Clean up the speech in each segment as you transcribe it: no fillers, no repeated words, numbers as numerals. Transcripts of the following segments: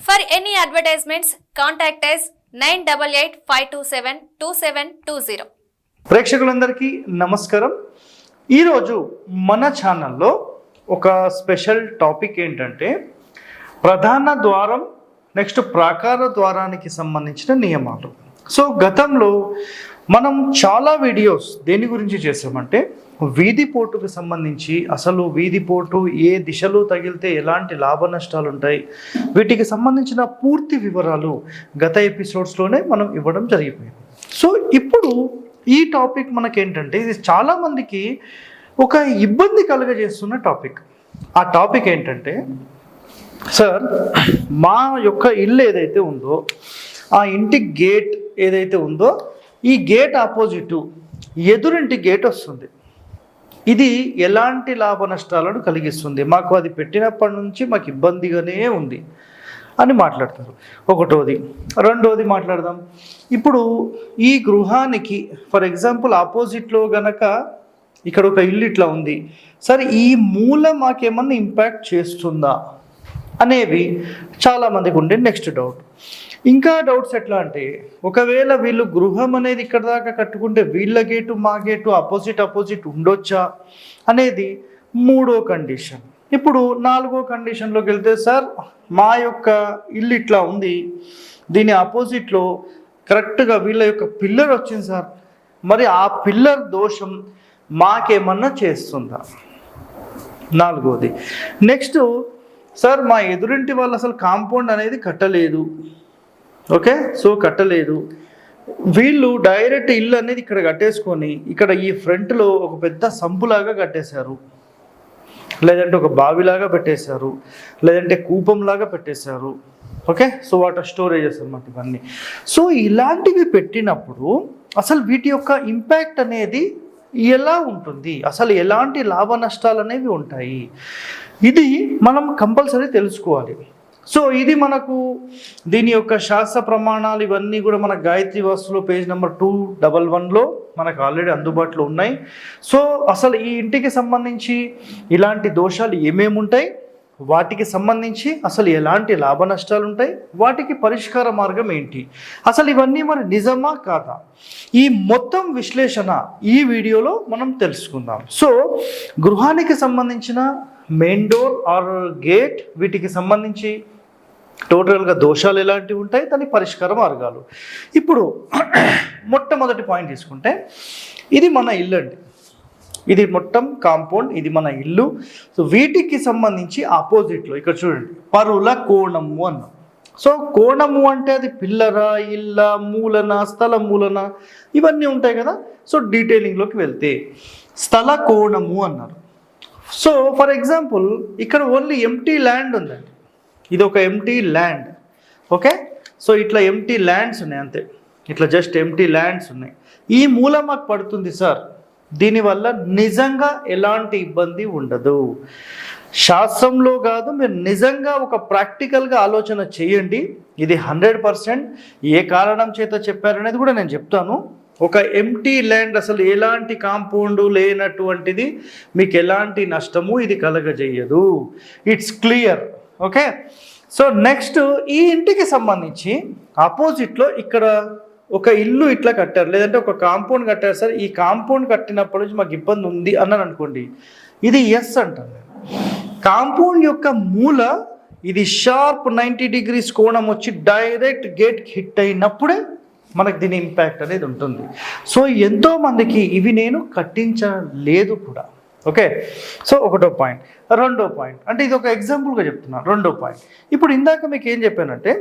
For any advertisements, contact us 9885272720. ప్రేక్షకులందరికీ నమస్కారం. ఈరోజు మన ఛానల్లో ఒక స్పెషల్ టాపిక్ ఏంటంటే ప్రధాన ద్వారం నెక్స్ట్ ప్రాకార ద్వారానికి సంబంధించిన నియమాలు. సో గతంలో మనం చాలా వీడియోస్ దేని గురించి చేసామంటే వీధిపోటుకు సంబంధించి అసలు వీధిపోటు ఏ దిశలో తగిలితే ఎలాంటి లాభ నష్టాలు ఉంటాయి వీటికి సంబంధించిన పూర్తి వివరాలు గత ఎపిసోడ్స్లోనే మనం ఇవ్వడం జరిగిపోయింది. సో ఇప్పుడు ఈ టాపిక్ మనకేంటంటే ఇది చాలామందికి ఒక ఇబ్బంది కలుగజేస్తున్న టాపిక్. ఆ టాపిక్ ఏంటంటే, సార్ మా యొక్క ఇల్లు ఏదైతే ఉందో ఆ ఇంటి గేట్ ఏదైతే ఉందో ఈ గేట్ ఆపోజిట్ ఎదురింటి గేట్ వస్తుంది, ఇది ఎలాంటి లాభ నష్టాలను కలిగిస్తుంది, మాకు అది పెట్టినప్పటి నుంచి మాకు ఇబ్బందిగానే ఉంది అని మాట్లాడతారు. ఒకటోది. రెండోది మాట్లాడదాం, ఇప్పుడు ఈ గృహానికి ఫర్ ఎగ్జాంపుల్ ఆపోజిట్లో గనక ఇక్కడ ఒక ఇల్లు ఇట్లా ఉంది, సరే ఈ మూల మాకేమన్నా ఇంపాక్ట్ చేస్తుందా అనేవి చాలామందికి ఉండే నెక్స్ట్ డౌట్. ఇంకా డౌట్స్ ఎట్లా అంటే, ఒకవేళ వీళ్ళు గృహం అనేది ఇక్కడ దాకా కట్టుకుంటే వీళ్ళ గేటు మా గేటు అపోజిట్ ఉండొచ్చా అనేది మూడో కండిషన్. ఇప్పుడు నాలుగో కండిషన్లోకి వెళ్తే, సార్ మా యొక్క ఇల్లు ఇట్లా ఉంది, దీని ఆపోజిట్లో కరెక్ట్గా వీళ్ళ యొక్క పిల్లర్ వచ్చింది సార్, మరి ఆ పిల్లర్ దోషం మాకేమన్నా చేస్తుందా? నాలుగోది. నెక్స్ట్, సార్ మా ఎదురింటి వాళ్ళు అసలు కాంపౌండ్ అనేది కట్టలేదు, ఓకే, సో కట్టలేదు, వీళ్ళు డైరెక్ట్ ఇల్లు అనేది ఇక్కడ కట్టేసుకొని ఇక్కడ ఈ ఫ్రంట్లో ఒక పెద్ద సంపులాగా కట్టేశారు, లేదంటే ఒక బావిలాగా పెట్టేశారు, లేదంటే కూపంలాగా పెట్టేశారు, ఓకే, సో వాటర్ స్టోరేజెస్ అన్నమాట ఇవన్నీ. సో ఇలాంటివి పెట్టినప్పుడు అసలు వీటి యొక్క ఇంపాక్ట్ అనేది ఎలా ఉంటుంది, అసలు ఎలాంటి లాభ నష్టాలు అనేవి ఉంటాయి, ఇది మనం కంపల్సరీ తెలుసుకోవాలి. సో ఇది మనకు దీని యొక్క శాస్త్ర ప్రమాణాలు ఇవన్నీ కూడా మన గాయత్రి వాస్తులో పేజ్ నెంబర్ 211లో మనకు ఆల్రెడీ అందుబాటులో ఉన్నాయి. సో అసలు ఈ ఇంటికి సంబంధించి ఇలాంటి దోషాలు ఏమేమి ఉంటాయి, వాటికి సంబంధించి అసలు ఎలాంటి లాభ నష్టాలు ఉంటాయి, వాటికి పరిష్కార మార్గం ఏంటి, అసలు ఇవన్నీ మరి నిజమా కాదా, ఈ మొత్తం విశ్లేషణ ఈ వీడియోలో మనం తెలుసుకుందాం. సో గృహానికి సంబంధించిన మెయిన్ డోర్ ఆర్ గేట్ వీటికి సంబంధించి టోటల్గా దోషాలు ఎలాంటివి ఉంటాయి, దాని పరిష్కార మార్గాలు. ఇప్పుడు మొట్టమొదటి పాయింట్ తీసుకుంటే, ఇది మన ఇల్లు అండి, ఇది మొత్తం కాంపౌండ్, ఇది మన ఇల్లు. సో వీటికి సంబంధించి ఆపోజిట్లో ఇక్కడ చూడండి పరుల కోణము అన్నాం. సో కోణము అంటే అది పిల్లరా, ఇళ్ళ, మూలన, స్థల మూలన ఇవన్నీ ఉంటాయి కదా. సో డీటెయిలింగ్లోకి వెళ్తే స్థల కోణము అన్నారు. సో ఫర్ ఎగ్జాంపుల్ ఇక్కడ ఓన్లీ ఎంటీ ల్యాండ్ ఉందండి, ఇది ఒక ఎంటీ ల్యాండ్, ఓకే. సో ఇట్లా ఎంటీ ల్యాండ్స్ ఉన్నాయి, అంతే, ఇట్లా జస్ట్ ఎంటీ ల్యాండ్స్ ఉన్నాయి. ఈ మూల మాకు పడుతుంది సార్, దీనివల్ల నిజంగా ఎలాంటి ఇబ్బంది ఉండదు. శాస్త్రంలో కాదు, మీరు నిజంగా ఒక ప్రాక్టికల్గా ఆలోచన చేయండి. ఇది 100% ఏ కారణం చేత చెప్పారనేది కూడా నేను చెప్తాను. ఒక ఎంటీ ల్యాండ్ అసలు ఎలాంటి కాంపౌండ్ లేనటువంటిది మీకు ఎలాంటి నష్టము ఇది కలగజేయదు, it's clear, okay. So next, ఈ ఇంటికి సంబంధించి ఆపోజిట్లో ఇక్కడ ఒక ఇల్లు ఇట్లా కట్టారు, లేదంటే ఒక కాంపౌండ్ కట్టారు, సార్ ఈ కాంపౌండ్ కట్టినప్పటి నుంచి మాకు ఇబ్బంది ఉంది అన్నాను అనుకోండి, ఇది ఎస్ అంటాను. కాంపౌండ్ యొక్క మూల ఇది షార్ప్ 90 degrees కోణం వచ్చి డైరెక్ట్ గేట్కి హిట్ అయినప్పుడే మనకు దీని ఇంపాక్ట్ అనేది ఉంటుంది. సో ఎంతోమందికి ఇవి నేను కట్టించలేదు కూడా, ఓకే. సో ఒకటో పాయింట్. రెండో పాయింట్ అంటే ఇది ఒక ఎగ్జాంపుల్గా చెప్తున్నాను. రెండో పాయింట్, ఇప్పుడు ఇందాక మీకు ఏం చెప్పానంటే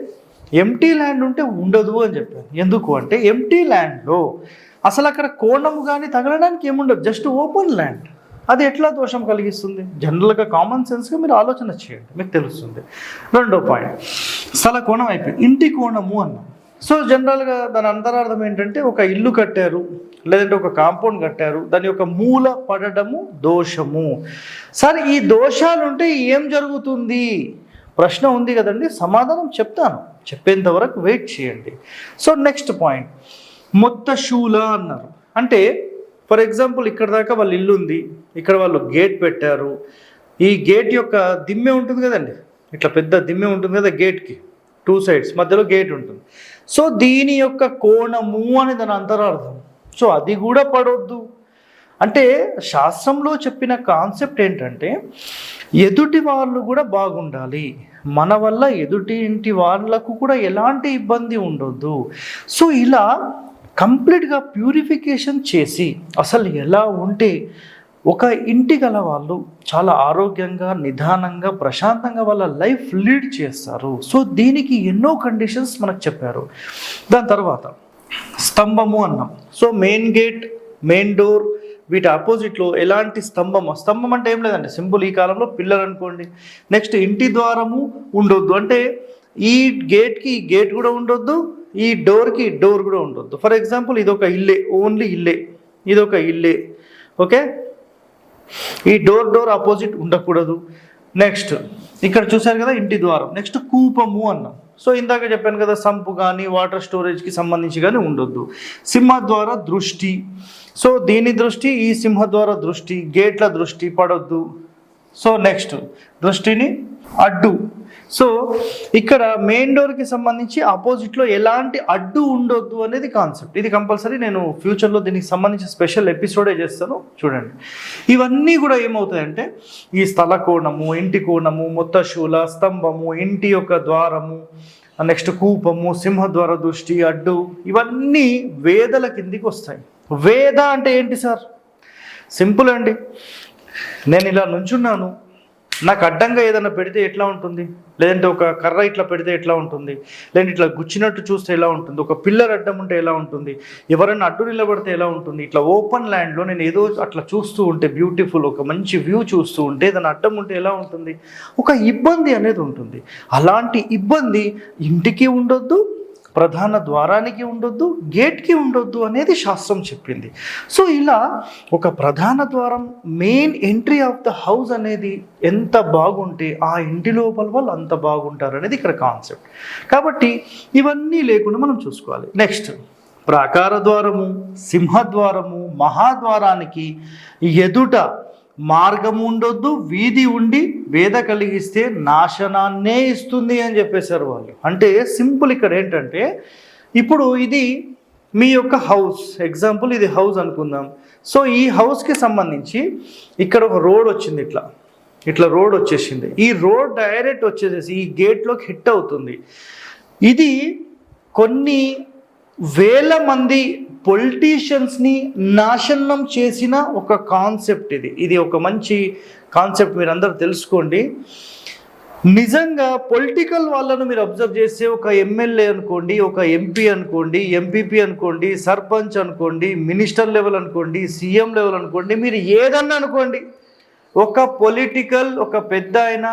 ఎంటీ ల్యాండ్ ఉంటే ఉండదు అని చెప్పాను. ఎందుకు అంటే ఎంటీ ల్యాండ్లో అసలు అక్కడ కోణము కానీ తగలడానికి ఏముండదు, జస్ట్ ఓపెన్ ల్యాండ్, అది ఎట్లా దోషం కలిగిస్తుంది? జనరల్గా కామన్ సెన్స్గా మీరు ఆలోచన చేయండి, మీకు తెలుస్తుంది. రెండో పాయింట్, స్థల కోణం అయిపోయింది, ఇంటి కోణము అన్నాం. సో జనరల్గా దాని అంతరార్థం ఏంటంటే ఒక ఇల్లు కట్టారు, లేదంటే ఒక కాంపౌండ్ కట్టారు, దాని యొక్క మూల పడడము దోషము. సరే ఈ దోషాలు ఉంటే ఏం జరుగుతుంది ప్రశ్న ఉంది కదండి, సమాధానం చెప్తాను, చెప్పేంత వరకు వెయిట్ చేయండి. సో నెక్స్ట్ పాయింట్, మొత్త శూల అన్నారు. అంటే ఫర్ ఎగ్జాంపుల్ ఇక్కడ దాకా వాళ్ళ ఇల్లు ఉంది, ఇక్కడ వాళ్ళు గేట్ పెట్టారు, ఈ గేట్ యొక్క దిమ్మె ఉంటుంది కదండి, ఇట్లా పెద్ద దిమ్మె ఉంటుంది కదా గేట్కి, 2 సైడ్స్ మధ్యలో గేట్ ఉంటుంది. సో దీని యొక్క కోణము అని దాని అంతరార్థం. సో అది కూడా పడొద్దు అంటే శాస్త్రంలో చెప్పిన కాన్సెప్ట్ ఏంటంటే ఎదుటి వాళ్ళు కూడా బాగుండాలి, మన వల్ల ఎదుటి ఇంటి వాళ్ళకు కూడా ఎలాంటి ఇబ్బంది ఉండొద్దు. సో ఇలా కంప్లీట్గా ప్యూరిఫికేషన్ చేసి అసలు ఎలా ఉంటే ఒక ఇంటి గల వాళ్ళు చాలా ఆరోగ్యంగా, నిదానంగా, ప్రశాంతంగా వాళ్ళ లైఫ్ లీడ్ చేస్తారు. సో దీనికి ఎన్నో కండిషన్స్ మనకు చెప్పారు. దాని తర్వాత స్తంభము అన్నాం. So main gate, main door, వీటి ఆపోజిట్లో ఎలాంటి స్తంభం అంటే ఏం లేదండి, సింపుల్ ఈ కాలంలో పిల్లర్ అనుకోండి. నెక్స్ట్ ఇంటి ద్వారము ఉండొద్దు, అంటే ఈ గేట్కి ఈ గేట్ కూడా ఉండొద్దు, ఈ డోర్కి డోర్ కూడా ఉండొద్దు. ఫర్ ఎగ్జాంపుల్ ఇది ఒక ఇల్లే, ఓన్లీ ఇల్లే, ఇది ఒక ఇల్లే, ఓకే. ఈ డోర్ ఆపోజిట్ ఉండకూడదు. నెక్స్ట్ ఇక్కడ చూశారు కదా ఇంటి ద్వారం. నెక్స్ట్ కూపము అన్నాం. సో ఇందాక చెప్పాను కదా, సంపు కానీ వాటర్ స్టోరేజ్కి సంబంధించి కానీ ఉండొద్దు. సింహద్వార దృష్టి, సో దీని దృష్టి, ఈ సింహద్వార దృష్టి, గేట్ల దృష్టి పడొద్దు. సో నెక్స్ట్ దృష్టిని అడ్డు. సో ఇక్కడ మెయిన్ డోర్కి సంబంధించి ఆపోజిట్లో ఎలాంటి అడ్డు ఉండొద్దు అనేది కాన్సెప్ట్. ఇది కంపల్సరీ నేను ఫ్యూచర్లో దీనికి సంబంధించి స్పెషల్ ఎపిసోడే చేస్తాను, చూడండి. ఇవన్నీ కూడా ఏమవుతాయంటే ఈ స్థల కోణము, ఇంటి కోణము, మొత్తశూల, స్తంభము, ఇంటి యొక్క ద్వారము, నెక్స్ట్ కూపము, సింహద్వార దృష్టి, అడ్డు, ఇవన్నీ వేదల కిందికి వస్తాయి. వేద అంటే ఏంటి సార్? సింపుల్ అండి. నేను ఇలా నుంచున్నాను, నాకు అడ్డంగా ఏదైనా పెడితే ఎట్లా ఉంటుంది, లేదంటే ఒక కర్ర ఇట్లా పెడితే ఎట్లా ఉంటుంది, లేదంటే ఇట్లా గుచ్చినట్టు చూస్తే ఎలా ఉంటుంది, ఒక పిల్లర్ అడ్డం ఉంటే ఎలా ఉంటుంది, ఎవరైనా అడ్డు నిలబడితే ఎలా ఉంటుంది, ఇట్లా ఓపెన్ ల్యాండ్లో నేను ఏదో అట్లా చూస్తూ ఉంటే బ్యూటిఫుల్ ఒక మంచి వ్యూ చూస్తూ ఉంటే దాని అడ్డం ఉంటే ఎలా ఉంటుంది, ఒక ఇబ్బంది అనేది ఉంటుంది. అలాంటి ఇబ్బంది ఇంటికి ఉండొద్దు, ప్రధాన ద్వారానికి ఉండొద్దు, గేట్కి ఉండొద్దు అనేది శాస్త్రం చెప్పింది. సో ఇలా ఒక ప్రధాన ద్వారం, main entry of the house అనేది ఎంత బాగుంటే ఆ ఇంటి లోపల వాళ్ళు అంత బాగుంటారు అనేది ఇక్కడ కాన్సెప్ట్. కాబట్టి ఇవన్నీ లేకుండా మనం చూసుకోవాలి. నెక్స్ట్ ప్రాకార ద్వారము, సింహద్వారము, మహాద్వారానికి ఎదుట మార్గం ఉండొద్దు, వీధి ఉండి వేద కలిగిస్తే నాశనాన్నే ఇస్తుంది అని చెప్పేశారు వాళ్ళు. అంటే సింపుల్ ఇక్కడ ఏంటంటే ఇప్పుడు ఇది మీ యొక్క హౌస్, ఎగ్జాంపుల్ ఇది హౌస్ అనుకుందాం. సో ఈ హౌస్కి సంబంధించి ఇక్కడ ఒక రోడ్ వచ్చింది, ఇట్లా రోడ్ వచ్చేసింది. ఈ రోడ్ డైరెక్ట్ వచ్చేసేసి ఈ గేట్లోకి హిట్ అవుతుంది. ఇది కొన్ని వేల మంది పొలిటీషియన్స్ని నాశనం చేసిన ఒక కాన్సెప్ట్. ఇది ఒక మంచి కాన్సెప్ట్, మీరు అందరూ తెలుసుకోండి. నిజంగా పొలిటికల్ వాళ్ళను మీరు అబ్జర్వ్ చేస్తే ఒక ఎమ్మెల్యే అనుకోండి, ఒక ఎంపీ అనుకోండి, ఎంపీపీ అనుకోండి, సర్పంచ్ అనుకోండి, మినిస్టర్ లెవెల్ అనుకోండి, సీఎం లెవెల్ అనుకోండి, మీరు ఏదన్నా అనుకోండి, ఒక పొలిటికల్ ఒక పెద్ద ఆయన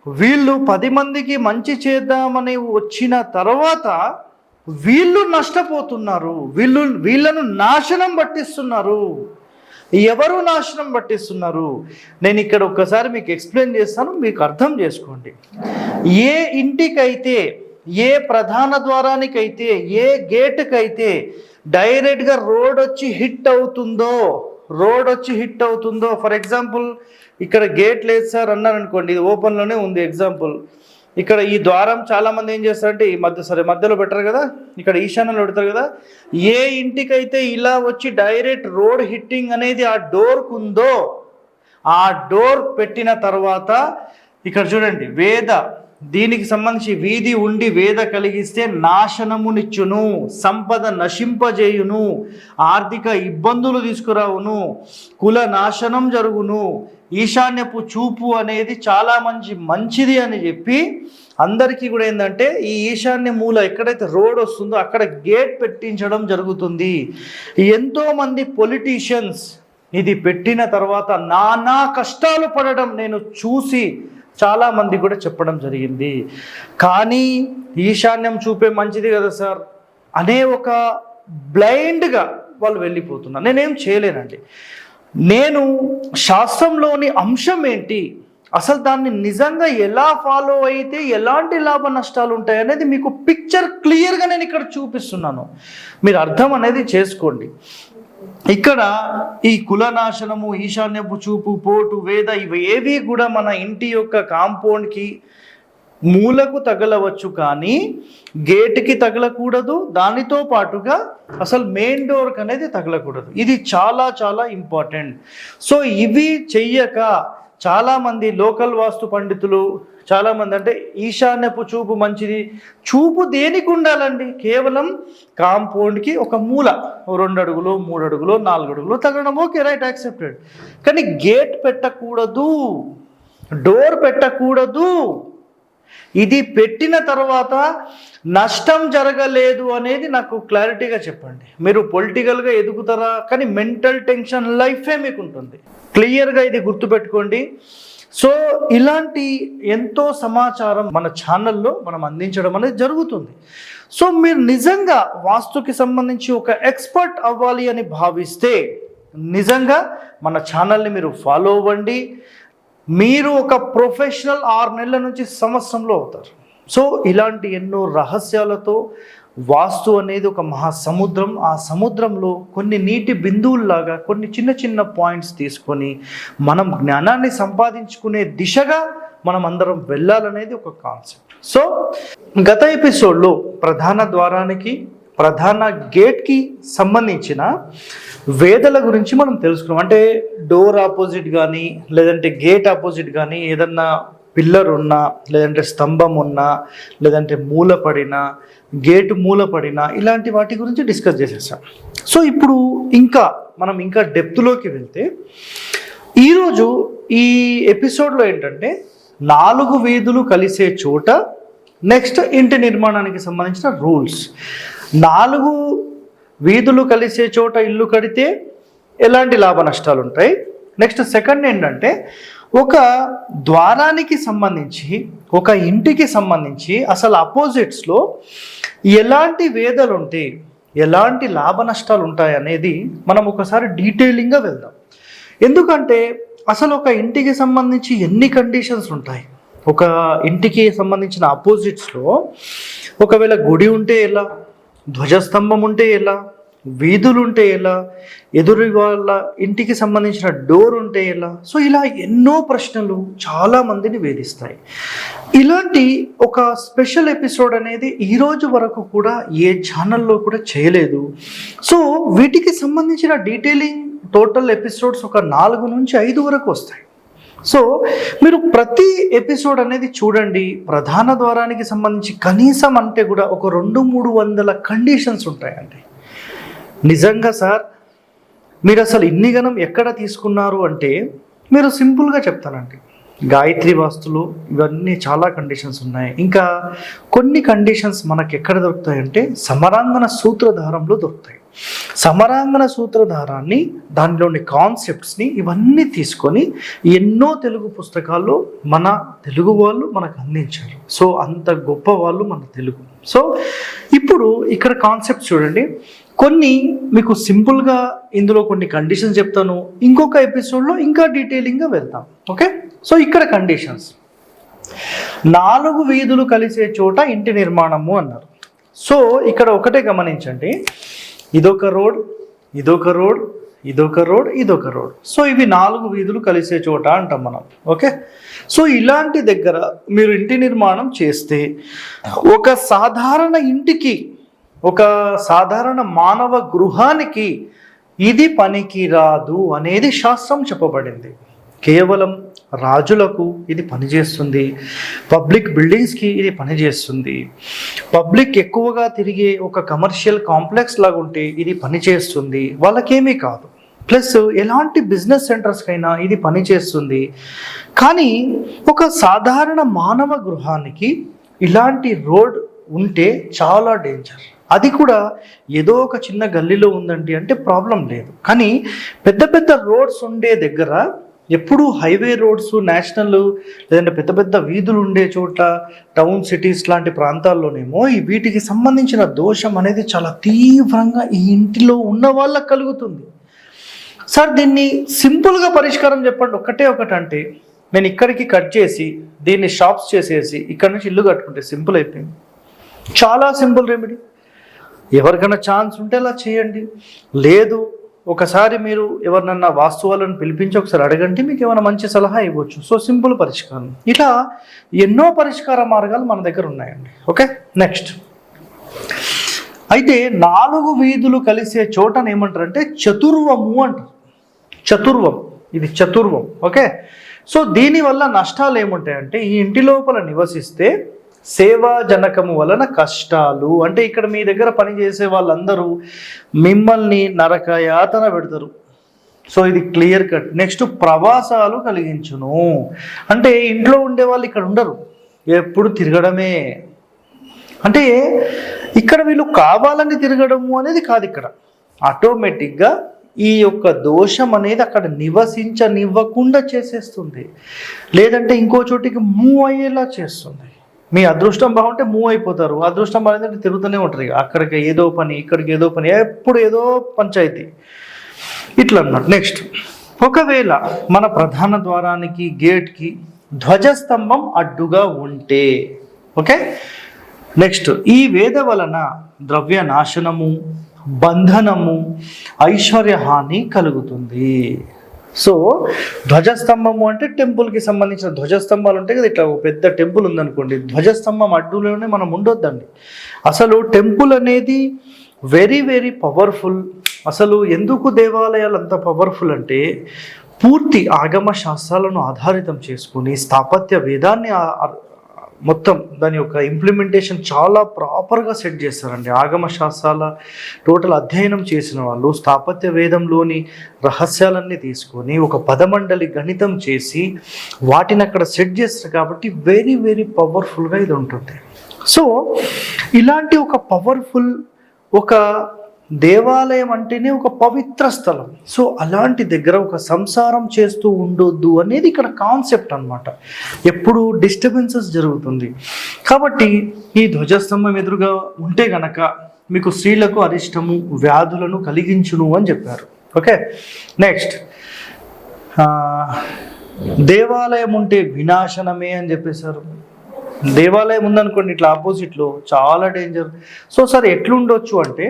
వీళ్ళు 10 మందికి మంచి చేద్దామని వచ్చిన తర్వాత వీళ్ళు నష్టపోతున్నారు, వీళ్ళను నాశనం పట్టిస్తున్నారు. ఎవరు నాశనం పట్టిస్తున్నారు? నేను ఇక్కడ ఒక్కసారి మీకు ఎక్స్ప్లెయిన్ చేస్తాను, మీకు అర్థం చేసుకోండి. ఏ ఇంటికైతే, ఏ ప్రధాన ద్వారానికైతే, ఏ గేటుకైతే డైరెక్ట్గా రోడ్ వచ్చి హిట్ అవుతుందో, ఫర్ ఎగ్జాంపుల్ ఇక్కడ గేట్ లేదు సార్ అన్నారు అనుకోండి, ఇది ఓపెన్లోనే ఉంది. ఎగ్జాంపుల్ ఇక్కడ ఈ ద్వారం చాలామంది ఏం చేస్తారంటే ఈ మధ్యలో పెట్టరు కదా, ఇక్కడ ఈశాన్యంలో పెడతారు కదా. ఏ ఇంటికైతే ఇలా వచ్చి డైరెక్ట్ రోడ్ హిట్టింగ్ అనేది ఆ డోర్కు ఉందో, ఆ డోర్ పెట్టిన తర్వాత ఇక్కడ చూడండి, వేద దీనికి సంబంధించి వీధి ఉండి వేద కలిగిస్తే నాశనమునిచ్చును, సంపద నశింపజేయును, ఆర్థిక ఇబ్బందులు తీసుకురావును, కుల నాశనం జరుగును, ఈశాన్యపు చూపు అనేది చాలా మంచిది అని చెప్పి అందరికీ కూడా ఏంటంటే ఈ ఈశాన్య మూల ఎక్కడైతే రోడ్ వస్తుందో అక్కడ గేట్ పెట్టించడం జరుగుతుంది. ఎంతోమంది పొలిటీషియన్స్ ఇది పెట్టిన తర్వాత నానా కష్టాలు పడడం నేను చూసి చాలామంది కూడా చెప్పడం జరిగింది. కానీ ఈశాన్యం చూపే మంచిది కదా సార్ అనే ఒక బ్లైండ్గా వాళ్ళు వెళ్ళిపోతున్నారు. నేనేం చేయలేనండి. నేను శాస్త్రంలోని అంశం ఏంటి, అసలు దాన్ని నిజంగా ఎలా ఫాలో అయితే ఎలాంటి లాభ నష్టాలు ఉంటాయి అనేది మీకు పిక్చర్ క్లియర్గా నేను ఇక్కడ చూపిస్తున్నాను, మీరు అర్థం అనేది చేసుకోండి. ఇక్కడ ఈ కులనాశనము, ఈశాన్యపు చూపు, పోటు, వేద ఇవి ఏవి కూడా మన ఇంటి యొక్క కాంపౌండ్కి మూలకు తగలవచ్చు కానీ గేట్కి తగలకూడదు, దానితో పాటుగా అసలు మెయిన్ డోర్కి అనేది తగలకూడదు. ఇది చాలా చాలా ఇంపార్టెంట్. సో ఇవి చెయ్యక చాలామంది లోకల్ వాస్తు పండితులు చాలామంది అంటే ఈశాన్యపు చూపు మంచిది, చూపు దేనికి ఉండాలండి? కేవలం కాంపౌండ్కి ఒక మూల 2 అడుగులు 3 అడుగులు 4 అడుగులు తగలడం ఓకే, రైట్, యాక్సెప్టెడ్. కానీ గేట్ పెట్టకూడదు, డోర్ పెట్టకూడదు. ఇది పెట్టిన తర్వాత నష్టం జరగలేదు అనేది నాకు క్లారిటీగా చెప్పండి. మీరు పొలిటికల్గా ఎదుగుతారా, కానీ మెంటల్ టెన్షన్ లైఫే మీకు ఉంటుంది. క్లియర్గా ఇది గుర్తుపెట్టుకోండి. సో ఇలాంటి ఎంతో సమాచారం మన ఛానల్లో మనం అందించడం అనేది జరుగుతుంది. సో మీరు నిజంగా వాస్తుకి సంబంధించి ఒక ఎక్స్పర్ట్ అవ్వాలి అని భావిస్తే నిజంగా మన ఛానల్ని మీరు ఫాలో అవ్వండి. మీరు ఒక ప్రొఫెషనల్ 6 నెలల నుంచి సంవత్సరంలో అవుతారు. సో ఇలాంటి ఎన్నో రహస్యాలతో వాస్తు అనేది ఒక మహాసముద్రం. ఆ సముద్రంలో కొన్ని నీటి బిందువుల్లాగా కొన్ని చిన్న చిన్న పాయింట్స్ తీసుకొని మనం జ్ఞానాన్ని సంపాదించుకునే దిశగా మనం అందరం వెళ్ళాలనేది ఒక కాన్సెప్ట్. సో గత ఎపిసోడ్లో ప్రధాన ద్వారానికి ప్రధాన గేట్కి సంబంధించిన వేదల గురించి మనం తెలుసుకున్నాం. అంటే డోర్ ఆపోజిట్ కానీ లేదంటే గేట్ ఆపోజిట్ కానీ ఏదన్నా పిల్లర్ ఉన్నా, లేదంటే స్తంభం ఉన్నా, లేదంటే మూల పడినా, గేటు మూల పడినా, ఇలాంటి వాటి గురించి డిస్కస్ చేసేసాం. సో ఇప్పుడు మనం ఇంకా డెప్త్లోకి వెళ్తే ఈరోజు ఈ ఎపిసోడ్లో ఏంటంటే 4 వీధులు కలిసే చోట నెక్స్ట్ ఇంటి నిర్మాణానికి సంబంధించిన రూల్స్. 4 వీధులు కలిసే చోట ఇల్లు కడితే ఎలాంటి లాభ నష్టాలు ఉంటాయి. నెక్స్ట్ సెకండ్ ఏంటంటే ఒక ద్వారానికి సంబంధించి ఒక ఇంటికి సంబంధించి అసలు అపోజిట్స్లో ఎలాంటి వేదలు ఉంటాయి, ఎలాంటి లాభ నష్టాలు ఉంటాయి అనేది మనం ఒకసారి డీటెయిలింగ్గా వెళ్దాం. ఎందుకంటే అసలు ఒక ఇంటికి సంబంధించి ఎన్ని కండిషన్స్ ఉంటాయి. ఒక ఇంటికి సంబంధించిన అపోజిట్స్లో ఒకవేళ గుడి ఉంటే ఎలా, ధ్వజస్తంభం ఉంటే ఎలా, వీధులు ఉంటే ఎలా, ఎదురు వాళ్ళ ఇంటికి సంబంధించిన డోర్ ఉంటే ఎలా. సో ఇలా ఎన్నో ప్రశ్నలు చాలా మందిని వేధిస్తాయి. ఇలాంటి ఒక స్పెషల్ ఎపిసోడ్ అనేది ఈరోజు వరకు కూడా ఏ ఛానల్లో కూడా చేయలేదు. సో వీటికి సంబంధించిన డీటెయిలింగ్ టోటల్ ఎపిసోడ్స్ ఒక 4 నుంచి 5 వరకు వస్తాయి. సో మీరు ప్రతి ఎపిసోడ్ అనేది చూడండి. ప్రధాన ద్వారానికి సంబంధించి కనీసం అంటే కూడా ఒక 200-300 కండిషన్స్ ఉంటాయండి. నిజంగా సార్ మీరు అసలు ఇన్ని గణం ఎక్కడ తీసుకున్నారు అంటే మీరు సింపుల్గా చెప్తానండి. గాయత్రి వాస్తులు ఇవన్నీ చాలా కండిషన్స్ ఉన్నాయి. ఇంకా కొన్ని కండిషన్స్ మనకు ఎక్కడ దొరుకుతాయంటే సమరాంగణ సూత్రధారంలో దొరుకుతాయి. సమరాంగణ సూత్రధారాన్ని, దానిలోని కాన్సెప్ట్స్ని ఇవన్నీ తీసుకొని ఎన్నో తెలుగు పుస్తకాల్లో మన తెలుగు వాళ్ళు మనకు అందించారు. సో అంత గొప్ప వాళ్ళు మన తెలుగు. సో ఇప్పుడు ఇక్కడ కాన్సెప్ట్స్ చూడండి. కొన్ని మీకు సింపుల్గా ఇందులో కొన్ని కండిషన్స్ చెప్తాను, ఇంకొక ఎపిసోడ్లో ఇంకా డీటెయిలింగ్గా వెళ్తాం. ఓకే, సో ఇక్కడ కండిషన్స్ 4 వీధులు కలిసే చోట ఇంటి నిర్మాణము అన్నారు. సో ఇక్కడ ఒకటే గమనించండి, ఇదొక రోడ్, ఇదొక రోడ్, ఇదొక రోడ్, ఇదొక రోడ్. సో ఇవి 4 వీధులు కలిసే చోట అంటాం మనం. ఓకే, సో ఇలాంటి దగ్గర మీరు ఇంటి నిర్మాణం చేస్తే ఒక సాధారణ ఇంటికి, ఒక సాధారణ మానవ గృహానికి ఇది పనికి రాదు అనేది శాస్త్రం చెప్పబడింది. కేవలం రాజులకు ఇది పనిచేస్తుంది, పబ్లిక్ బిల్డింగ్స్కి ఇది పనిచేస్తుంది, పబ్లిక్ ఎక్కువగా తిరిగే ఒక కమర్షియల్ కాంప్లెక్స్ లాగా ఉంటే ఇది పనిచేస్తుంది, వాళ్ళకేమీ కాదు. ప్లస్ ఎలాంటి బిజినెస్ సెంటర్స్కైనా ఇది పనిచేస్తుంది. కానీ ఒక సాధారణ మానవ గృహానికి ఇలాంటి రోడ్ ఉంటే చాలా డేంజర్. అది కూడా ఏదో ఒక చిన్న గల్లీలో ఉందండి అంటే ప్రాబ్లం లేదు. కానీ పెద్ద పెద్ద రోడ్స్ ఉండే దగ్గర, ఎప్పుడు హైవే రోడ్స్, నేషనల్ లేదంటే పెద్ద పెద్ద వీధులు ఉండే చోట, టౌన్ సిటీస్ లాంటి ప్రాంతాల్లోనేమో ఈ వీటికి సంబంధించిన దోషం అనేది చాలా తీవ్రంగా ఈ ఇంటిలో ఉన్న వాళ్ళకి కలుగుతుంది. సార్ దీన్ని సింపుల్గా పరిష్కారం చెప్పండి. ఒకటి నేను ఇక్కడికి కట్ చేసి దీన్ని షాప్స్ చేసేసి ఇక్కడ నుంచి ఇల్లు కట్టుకుంటే సింపుల్ అయిపోయింది. చాలా సింపుల్ రెమెడీ. ఎవరికైనా ఛాన్స్ ఉంటే అలా చేయండి. లేదు ఒకసారి మీరు ఎవరినన్నా వాస్తు వాళ్ళని పిలిపించి ఒకసారి అడగండి, మీకు ఏమైనా మంచి సలహా ఇవ్వచ్చు. సో సింపుల్ పరిష్కారం. ఇలా ఎన్నో పరిష్కార మార్గాలు మన దగ్గర ఉన్నాయండి. ఓకే, నెక్స్ట్ అయితే 4 వీధులు కలిసే చోటను ఏమంటారంటే చతుర్వము అంటారు. చతుర్వం, ఇది చతుర్వం. ఓకే, సో దీనివల్ల నష్టాలు ఏముంటాయంటే ఈ ఇంటి లోపల నివసిస్తే సేవాజనకము వలన కష్టాలు, అంటే ఇక్కడ మీ దగ్గర పనిచేసే వాళ్ళందరూ మిమ్మల్ని నరక యాతన పెడతారు. సో ఇది క్లియర్ కట్. నెక్స్ట్ ప్రవాసాలు కలిగించును, అంటే ఇంట్లో ఉండే వాళ్ళు ఇక్కడ ఉండరు, ఎప్పుడు తిరగడమే. అంటే ఇక్కడ వీళ్ళు కావాలని తిరగడము అనేది కాదు, ఇక్కడ ఆటోమేటిక్గా ఈ యొక్క దోషం అనేది అక్కడ నివసించనివ్వకుండా చేసేస్తుంది, లేదంటే ఇంకో చోటికి మూవ్ అయ్యేలా చేస్తుంది. మీ అదృష్టం బాగుంటే మూవ్ అయిపోతారు, అదృష్టం బాగుందంటే తిరుగుతూనే ఉంటారు. అక్కడికి ఏదో పని, ఇక్కడికి ఏదో పని, ఎప్పుడు ఏదో పంచాయతీ, ఇట్లా అన్నమాట. నెక్స్ట్, ఒకవేళ మన ప్రధాన ద్వారానికి గేట్కి ధ్వజస్తంభం అడ్డుగా ఉంటే, ఓకే, నెక్స్ట్ ఈ వేద వలన ద్రవ్య నాశనము, బంధనము, ఐశ్వర్య హాని కలుగుతుంది. సో ధ్వజస్తంభము అంటే టెంపుల్కి సంబంధించిన ధ్వజస్తంభాలు ఉంటాయి కదా, ఇట్లా ఒక పెద్ద టెంపుల్ ఉందనుకోండి, ధ్వజస్తంభం అడ్డులోనే మనం ఉండొద్దండి. అసలు టెంపుల్ అనేది వెరీ వెరీ పవర్ఫుల్. అసలు ఎందుకు దేవాలయాలు అంత పవర్ఫుల్ అంటే పూర్తి ఆగమ శాస్త్రాలను ఆధారితం చేసుకుని స్థాపత్య వేదాన్ని మొత్తం దాని యొక్క ఇంప్లిమెంటేషన్ చాలా ప్రాపర్గా సెట్ చేస్తారండి. ఆగమ శాస్త్రాల టోటల్ అధ్యయనం చేసిన వాళ్ళు స్థాపత్య వేదంలోని రహస్యాలన్నీ తీసుకొని ఒక పదమండలి గణితం చేసి వాటిని అక్కడ సెట్ చేస్తారు కాబట్టి వెరీ వెరీ పవర్ఫుల్గా ఇది ఉంటుంది. సో ఇలాంటి ఒక పవర్ఫుల్ ఒక దేవాలయం అంటేనే ఒక పవిత్ర స్థలం. సో అలాంటి దగ్గర ఒక సంసారం చేస్తూ ఉండొద్దు అనేది ఇక్కడ కాన్సెప్ట్ అన్నమాట. ఎప్పుడు డిస్టర్బెన్సెస్ జరుగుతుంది కాబట్టి ఈ ధ్వజస్తంభం ఎదురుగా ఉంటే గనక మీకు స్త్రీలకు అరిష్టము, వ్యాధులను కలిగించును అని చెప్పారు. ఓకే, నెక్స్ట్ దేవాలయం ఉంటే వినాశనమే అని చెప్పేశారు. దేవాలయం ఉందనుకోండి ఇట్లా ఆపోజిట్లో చాలా డేంజర్. సో సార్ ఎట్లుండొచ్చు అంటే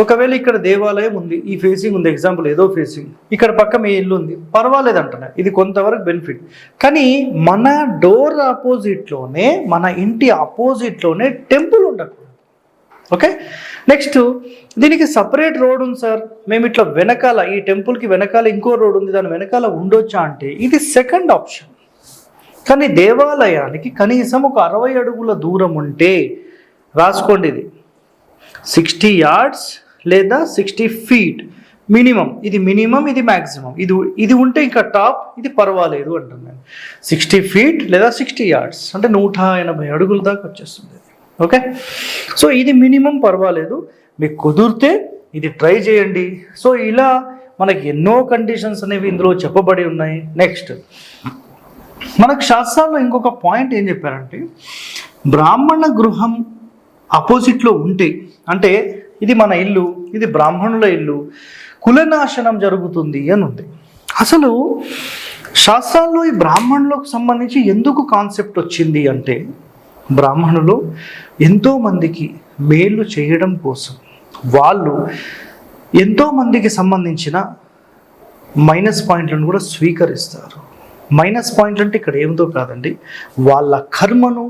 ఒకవేళ ఇక్కడ దేవాలయం ఉంది, ఈ ఫేసింగ్ ఉంది, ఎగ్జాంపుల్ ఏదో ఫేసింగ్, ఇక్కడ పక్క మీ ఇల్లు ఉంది, పర్వాలేదు అంటున్నా, ఇది కొంతవరకు బెనిఫిట్. కానీ మన డోర్ ఆపోజిట్లోనే, మన ఇంటి ఆపోజిట్లోనే టెంపుల్ ఉండకూడదు. ఓకే, నెక్స్ట్ దీనికి సపరేట్ రోడ్ ఉంది సార్, మేము ఇట్లా వెనకాల ఈ టెంపుల్కి వెనకాల ఇంకో రోడ్ ఉంది, దాని వెనకాల ఉండొచ్చా అంటే ఇది సెకండ్ ఆప్షన్. కానీ దేవాలయానికి కనీసం ఒక 60 అడుగుల దూరం ఉంటే, రాసుకోండి ఇది 60 yards లేదా 60 feet మినిమం. ఇది మినిమం, ఇది మ్యాక్సిమం. ఇది ఉంటే ఇంకా టాప్, ఇది పర్వాలేదు అంటున్నాను. 60 feet లేదా 60 yards అంటే 180 అడుగుల దాకా వచ్చేస్తుంది. ఓకే, సో ఇది మినిమం, పర్వాలేదు, మీకు కుదిరితే ఇది ట్రై చేయండి. సో ఇలా మనకి ఎన్నో కండిషన్స్ అనేవి ఇందులో చెప్పబడి ఉన్నాయి. నెక్స్ట్ మనకు శాస్త్రాల్లో ఇంకొక పాయింట్ ఏం చెప్పారంటే బ్రాహ్మణ గృహం ఆపోజిట్లో ఉంటే, అంటే ఇది మన ఇల్లు, ఇది బ్రాహ్మణుల ఇల్లు, కులనాశనం జరుగుతుంది అని ఉంది. అసలు శాస్త్రాల్లో ఈ బ్రాహ్మణులకు సంబంధించి ఎందుకు కాన్సెప్ట్ వచ్చింది అంటే బ్రాహ్మణులు ఎంతోమందికి మేలు చేయడం కోసం వాళ్ళు ఎంతోమందికి సంబంధించిన మైనస్ పాయింట్లను కూడా స్వీకరిస్తారు. మైనస్ పాయింట్లు అంటే ఇక్కడ ఏమిటో కాదండి, వాళ్ళ కర్మను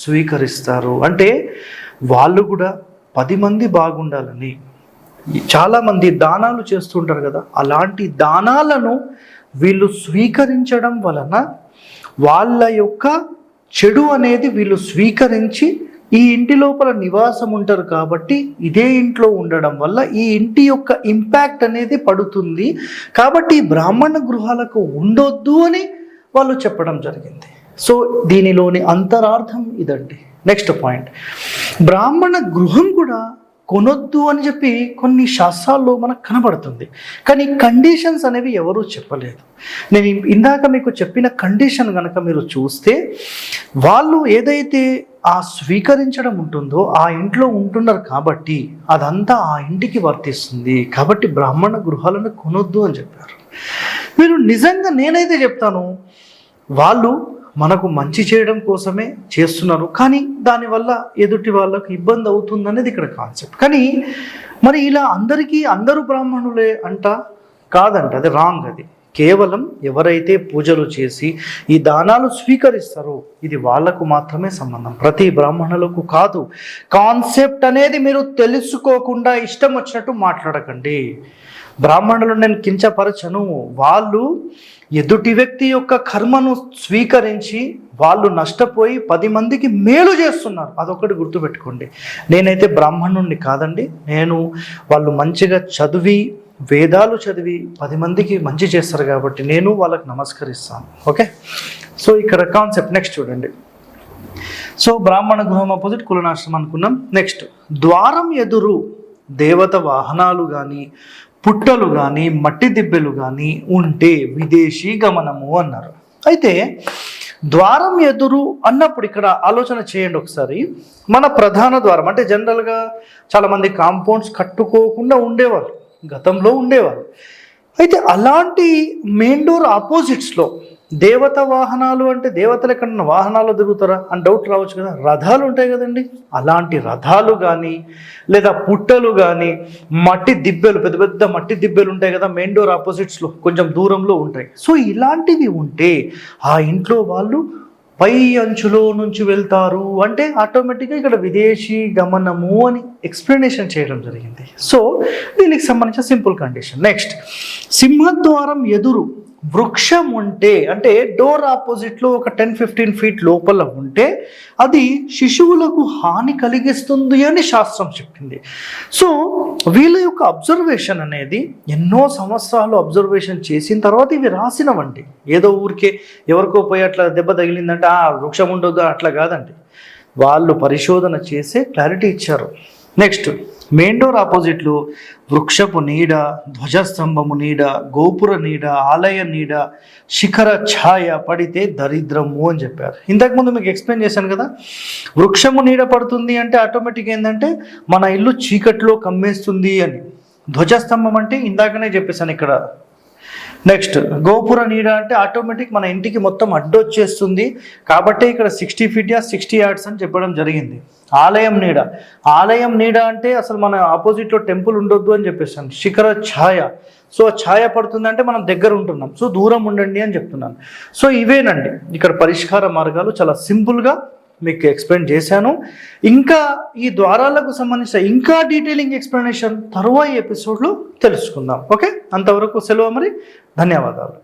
స్వీకరిస్తారు. అంటే వాళ్ళు కూడా 10 మంది బాగుండాలని చాలామంది దానాలు చేస్తుంటారు కదా, అలాంటి దానాలను వీళ్ళు స్వీకరించడం వలన వాళ్ళ యొక్క చెడు అనేది వీళ్ళు స్వీకరించి ఈ ఇంటి లోపల నివాసం ఉంటారు కాబట్టి ఇదే ఇంట్లో ఉండడం వల్ల ఈ ఇంటి యొక్క ఇంపాక్ట్ అనేది పడుతుంది. కాబట్టి బ్రాహ్మణ గృహాలకు ఉండొద్దు అని వాళ్ళు చెప్పడం జరిగింది. సో దీనిలోని అంతరార్థం ఇదండి. నెక్స్ట్ పాయింట్, బ్రాహ్మణ గృహం కూడా కొనొద్దు అని చెప్పి కొన్ని శాస్త్రాల్లో మనకు కనబడుతుంది, కానీ కండిషన్స్ అనేవి ఎవరూ చెప్పలేదు. నేను ఇందాక మీకు చెప్పిన కండిషన్ కనుక మీరు చూస్తే వాళ్ళు ఏదైతే ఆ స్వీకరించడం ఉంటుందో ఆ ఇంట్లో ఉంటున్నారు కాబట్టి అదంతా ఆ ఇంటికి వర్తిస్తుంది. కాబట్టి బ్రాహ్మణ గృహాలను కొనొద్దు అని చెప్పారు. మీరు నిజంగా నేనైతే చెప్తాను, వాళ్ళు మనకు మంచి చేయడం కోసమే చేస్తున్నారు, కానీ దానివల్ల ఎదుటి వాళ్ళకు ఇబ్బంది అవుతుంది అనేది ఇక్కడ కాన్సెప్ట్. కానీ మరి ఇలా అందరూ బ్రాహ్మణులే అంట కాదండి, అది రాంగ్. అది కేవలం ఎవరైతే పూజలు చేసి ఈ దానాలు స్వీకరిస్తారో ఇది వాళ్ళకు మాత్రమే సంబంధం, ప్రతి బ్రాహ్మణులకు కాదు. కాన్సెప్ట్ అనేది మీరు తెలుసుకోకుండా ఇష్టం వచ్చినట్టు మాట్లాడకండి. బ్రాహ్మణులు నేను కించపరచను, వాళ్ళు ఎదుటి వ్యక్తి యొక్క కర్మను స్వీకరించి వాళ్ళు నష్టపోయి 10 మందికి మేలు చేస్తున్నారు, అదొకటి గుర్తుపెట్టుకోండి. నేనైతే బ్రాహ్మణుణ్ణి కాదండి, నేను వాళ్ళు మంచిగా చదివి వేదాలు చదివి 10 మందికి మంచి చేస్తారు కాబట్టి నేను వాళ్ళకి నమస్కరిస్తాను. ఓకే, సో ఇక్కడ కాన్సెప్ట్ నెక్స్ట్ చూడండి. సో బ్రాహ్మణ గృహం ఆపోజిట్ కులనాశ్రమం అనుకున్నాం. నెక్స్ట్, ద్వారం ఎదురు దేవత వాహనాలు కానీ పుట్టలు కానీ మట్టి దిబ్బెలు కానీ ఉంటే విదేశీ గమనము అన్నారు. అయితే ద్వారం ఎదురు అన్నప్పుడు ఇక్కడ ఆలోచన చేయండి ఒకసారి. మన ప్రధాన ద్వారం అంటే జనరల్గా చాలామంది కాంపౌండ్స్ కట్టుకోకుండా ఉండేవాళ్ళు, గతంలో ఉండేవారు. అయితే అలాంటి మెయిన్ డోర్ ఆపోజిట్స్లో దేవత వాహనాలు అంటే దేవతలు ఎక్కడన్నా వాహనాలు తిరుగుతారా అని డౌట్ రావచ్చు కదా, రథాలు ఉంటాయి కదండి. అలాంటి రథాలు కానీ లేదా పుట్టలు కానీ మట్టి దిబ్బెలు, పెద్ద పెద్ద మట్టి దిబ్బెలు ఉంటాయి కదా మెయిన్ డోర్ ఆపోజిట్స్లో కొంచెం దూరంలో ఉంటాయి. సో ఇలాంటివి ఉంటే ఆ ఇంట్లో వాళ్ళు పై అంచులో నుంచి వెళ్తారు అంటే ఆటోమేటిక్గా ఇక్కడ విదేశీ గమనము అని ఎక్స్ప్లెనేషన్ చేయడం జరిగింది. సో దీనికి సంబంధించిన సింపుల్ కండిషన్. నెక్స్ట్, సింహద్వారం ఎదురు వృక్షం ఉంటే అంటే డోర్ ఆపోజిట్లో ఒక 10-15 ఫీట్ లోపల ఉంటే అది శిశువులకు హాని కలిగిస్తుంది అని శాస్త్రం చెప్పింది. సో వీళ్ళ యొక్క అబ్జర్వేషన్ అనేది ఎన్నో సంవత్సరాలు అబ్జర్వేషన్ చేసిన తర్వాత ఇవి రాసినవండి. ఏదో ఊరికే ఎవరికో పోయి అట్లా దెబ్బ తగిలిందంటే ఆ వృక్షం ఉండదు అట్లా కాదండి, వాళ్ళు పరిశోధన చేసే క్లారిటీ ఇచ్చారు. నెక్స్ట్, మెయిన్ డోర్ ఆపోజిట్లో వృక్షపు నీడ, ధ్వజస్తంభము నీడ, గోపుర నీడ, ఆలయ నీడ, శిఖర ఛాయ పడితే దరిద్రము అని చెప్పారు. ఇంతకుముందు మీకు ఎక్స్ప్లెయిన్ చేశాను కదా, వృక్షము నీడ పడుతుంది అంటే ఆటోమేటిక్ ఏంటంటే మన ఇల్లు చీకట్లో కమ్మేస్తుంది అని. ధ్వజస్తంభం అంటే ఇందాకనే చెప్పేశాను ఇక్కడ. నెక్స్ట్, గోపుర నీడ అంటే ఆటోమేటిక్ మన ఇంటికి మొత్తం అడ్డొచ్చేస్తుంది కాబట్టి ఇక్కడ 60 ఫీట్ 60 యార్డ్స్ అని చెప్పడం జరిగింది. ఆలయం నీడ అంటే అసలు మన ఆపోజిట్లో టెంపుల్ ఉండొద్దు అని చెప్పేసాను. శిఖర ఛాయ, సో ఛాయ పడుతుంది అంటే మనం దగ్గర ఉంటున్నాం, సో దూరం ఉండండి అని చెప్తున్నాను. సో ఇవేనండి ఇక్కడ పరిష్కార మార్గాలు, చాలా సింపుల్గా మీకు ఎక్స్ప్లెయిన్ చేశాను. ఇంకా ఈ ద్వారాలకు సంబంధించిన ఇంకా డీటెయిలింగ్ ఎక్స్ప్లెనేషన్ తరువాయి ఎపిసోడ్లో తెలుసుకుందాం. ఓకే, అంతవరకు సెలవు మరి, ధన్యవాదాలు.